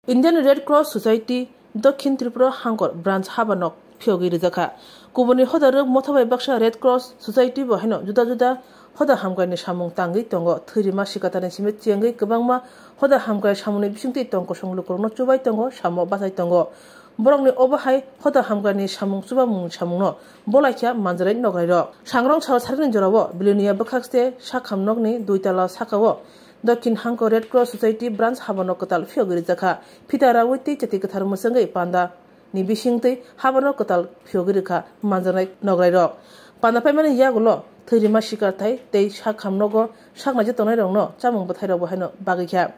Indian Red Cross Society Dokhin Tripura Hangor branch Habanok Pyogi Rizaka Kubuni Hoda Motabai Baksha Red Cross Society Boheno Juda Juda Hoda Hamgai Shamung Tangi Tongo Thirima Shikatan Simit Tiangi Kabangma Hoda Hamgai Shamuni Bishunti Tongo Shongluko no Chubai Tongo Shamo Basai Tongo Borongni Obahai Hoda Hamgani Shamung Subamung Shamuno Bolakia Manzare Nogro Shangrong Chao Sarin Jorabo Bilunia Bakakste Shakam Nogni Duitala Sakawo Dokhin Hangor Red Cross Society branch Habanokotal Fyogiri Zaka Pitara Witi Chatikar Musangai Panda Nibishingte Habanokotal Fyogirika Manzanai Nogro Panda Payman Yagulo Thirima Shikartai Te Shakam Nogo Shakmajatonai no Chamung Batero Boheno Bagika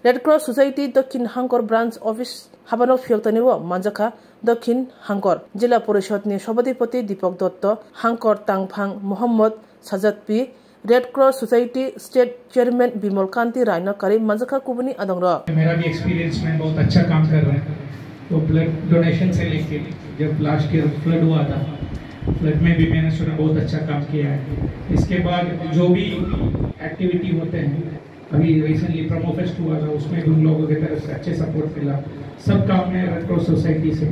Red Cross Society Dokhin Hangor branch office Habanok Fyogtaniwo Manjaka Dokhin Hangor Jila Porishod ni Shobadipoti Dipok Dotto Hangor Tangphang Mohammad Sajat P Red Cross Society State Chairman Bimol Kanti Raino Kari Manjaka Kubuni Adongra मेरा भी experience में बहुत अच्छा काम कर रहा है तो ब्लड डोनेशन से लेके जब लास्ट ईयर फ्लड हुआ था फ्लड में भी मैंने सुना बहुत अच्छा काम किया है इसके बाद जो भी एक्टिविटी होते हैं अभी रिसेंटली प्रोमो फेस्ट हुआ था उसमें भी उन लोगों की तरफ से अच्छे सपोर्ट मिला सब काम में रेड क्रॉस सोसाइटी से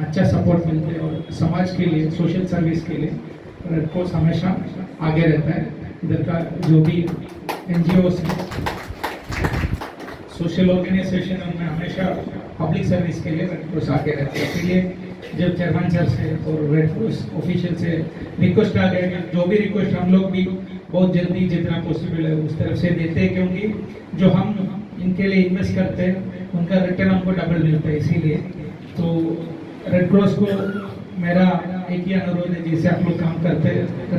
अच्छा सपोर्ट मिलते हैं और समाज के लिए सोशल सर्विस के लिए रेड क्रॉस हमेशा आगे रहता है इधर का जो भी एनजीओ सोशल ऑर्गेनाइजेशन उनमें हमेशा पब्लिक सर्विस के लिए रेड क्रॉस आगे रहते हैं इसलिए जब चेयरमैन सर से और रेड क्रॉस ऑफिशियल से रिक्वेस्ट आ गया जो भी रिक्वेस्ट हम लोग भी बहुत जल्दी जितना पॉसिबल है उस तरफ से देते हैं क्योंकि जो हम इनके लिए इन्वेस्ट करते हैं उनका रिटर्न हमको डबल मिलता है इसीलिए तो रेड क्रॉस को मेरा एक ही अनुरोध है जैसे आप लोग काम करते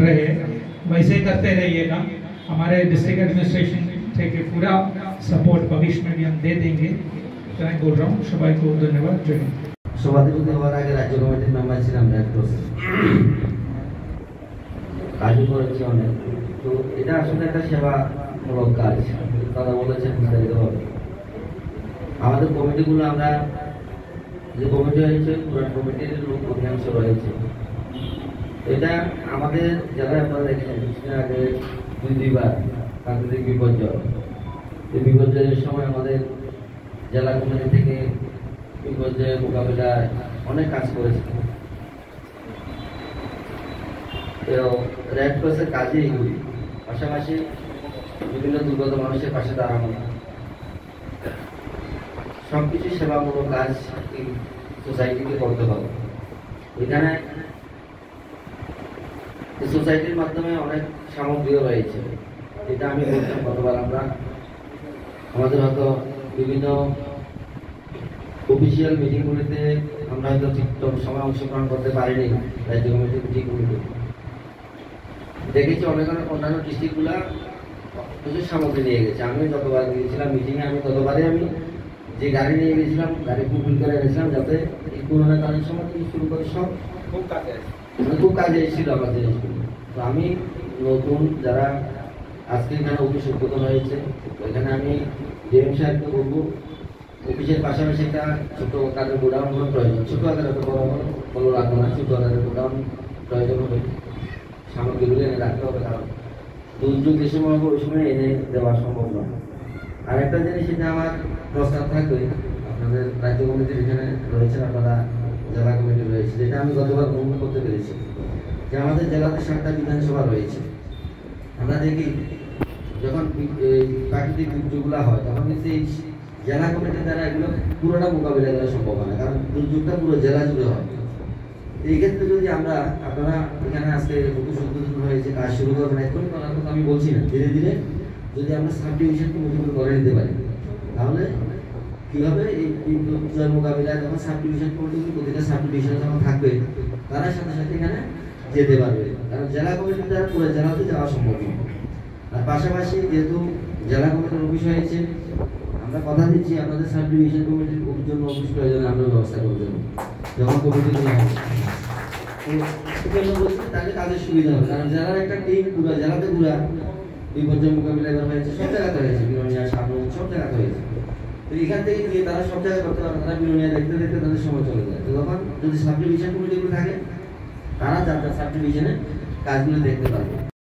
रहे वैसे करते रहिएगा हमारे डिस्ट्रिक्ट एडमिनिस्ट्रेशन से पूरा सपोर्ट भविष्य में भी हम दे देंगे तो मैं बोल रहा हूँ सबाई को धन्यवाद जय हिंद सभापति হওয়ার আগে রাজ্য কমিটির মেম্বার ছিলাম রেড ক্রসে কাজ করেছি অনেক তো এটা আসলে একটা সেবামূলক কাজ কথা বলেছেন বিস্তারিতভাবে আমাদের কমিটিগুলো আমরা যে কমিটি হয়েছে পুরান কমিটির লোক অধিকাংশ রয়েছে এটা আমাদের জেলায় আপনারা দেখেছেন কিছুদিন আগে দুইবার প্রাকৃতিক বিপর্যয় এই বিপর্যয়ের সময় আমাদের জেলা কমিটি থেকে বিপর্যয়ের মোকাবিলায় অনেক কাজ করেছে রেড ক্রসের কাজে এগুলি পাশাপাশি বিভিন্ন দুর্গত মানুষের পাশে দাঁড়ানো সবকিছু সেবামূলক কাজ এই সোসাইটিকে করতে হবে এখানে এই সোসাইটির মাধ্যমে অনেক সামগ্রীও রয়েছে যেটা আমি বলতাম গতবার আমরা আমাদের হয়তো বিভিন্ন অফিসিয়াল মিটিংগুলিতে আমরা হয়তো ঠিকঠাক সময় অংশগ্রহণ করতে পারিনি রাজ্য কমিটির মিটিংগুলিতে দেখেছি অনেক অন্যান্য ডিস্ট্রিক্টগুলা প্রচুর সামগ্রী নিয়ে গেছে আমি যতবার গিয়েছিলাম মিটিংয়ে আমি ততবারই আমি যে গাড়ি নিয়ে গেছিলাম গাড়ি ফুলফিল করে গেছিলাম যাতে এই করোনাকালীন সময় থেকে শুরু করে সব খুব কাজে এসেছিল আমার জিনিসগুলো তো আমি নতুন যারা আজকে এখানে অফিস উদ্বোধন হয়েছে এখানে আমি ডিএম সাহেবকে বলবো অফিসের পাশাপাশি একটা ছোট আকারের গোডাউন প্রয়োজন ছোট আকারের একটা বড় রাখবো না ছোট আকারের গোডাউন প্রয়োজন হবে সামগ্রীগুলো এনে রাখতে হবে কারণ দুর্যোগ যে সময় হবে ওই সময় এনে দেওয়া সম্ভব নয় আর একটা জিনিস সেটা আমার প্রস্তাব থাকবে আপনাদের রাজ্য কমিটির এখানে রয়েছেন আপনারা জেলা কমিটি রয়েছে যেটা আমি গতবার গ্রহণ করতে পেরেছি যে আমাদের জেলাতে 7টা বিধানসভা রয়েছে আমরা দেখি যখন প্রাকৃতিক দুর্যোগগুলো হয় তখন কিন্তু এই জেলা কমিটির দ্বারা এগুলো পুরোটা মোকাবিলা করা সম্ভব হয় না কারণ দুর্যোগটা পুরো জেলা জুড়ে হয় এই ক্ষেত্রে যদি আমরা আপনারা এখানে আজকে অফিস উদ্বোধন হয়েছে কাজ শুরু করবেন এখনই করার কথা আমি বলছি না ধীরে ধীরে যদি আমরা সাব ডিভিশনকে মোটিভেট করে নিতে পারি তাহলে কীভাবে এই বিপর্যয়ের মোকাবিলায় যখন সাব ডিভিশন কমিটি প্রতিটা সাব ডিভিশনে যখন থাকবে তারা সাথে সাথে এখানে যেতে পারবে কারণ জেলা কমিটির দ্বারা পুরো জেলাতে যাওয়া সম্ভব নয় আর পাশাপাশি যেহেতু জেলা কমিটির অফিস হয়েছে আমরা কথা দিচ্ছি আমাদের সাব ডিভিশন কমিটির জন্য অফিস প্রয়োজনে আমরা ব্যবস্থা করে দেবো যখন কমিটিগুলো হবে তাহলে কাজের সুবিধা হবে কারণ জেলার একটা টিম পুরো জেলাতে পুরা বিপর্যয় মোকাবিলা করা হয়েছে সব জায়গাতে হয়েছে বিরোনিয়া সামনে সব জায়গাতে হয়েছে তো এখান থেকে গিয়ে তারা সব জায়গায় করতে পারবে তারা বিরোনিয়া দেখতে দেখতে তাদের সময় চলে যায় তো তখন যদি সাব ডিভিশন কমিটিগুলো থাকে তারা যার সাব ডিভিশনে কাজগুলো দেখতে পারবে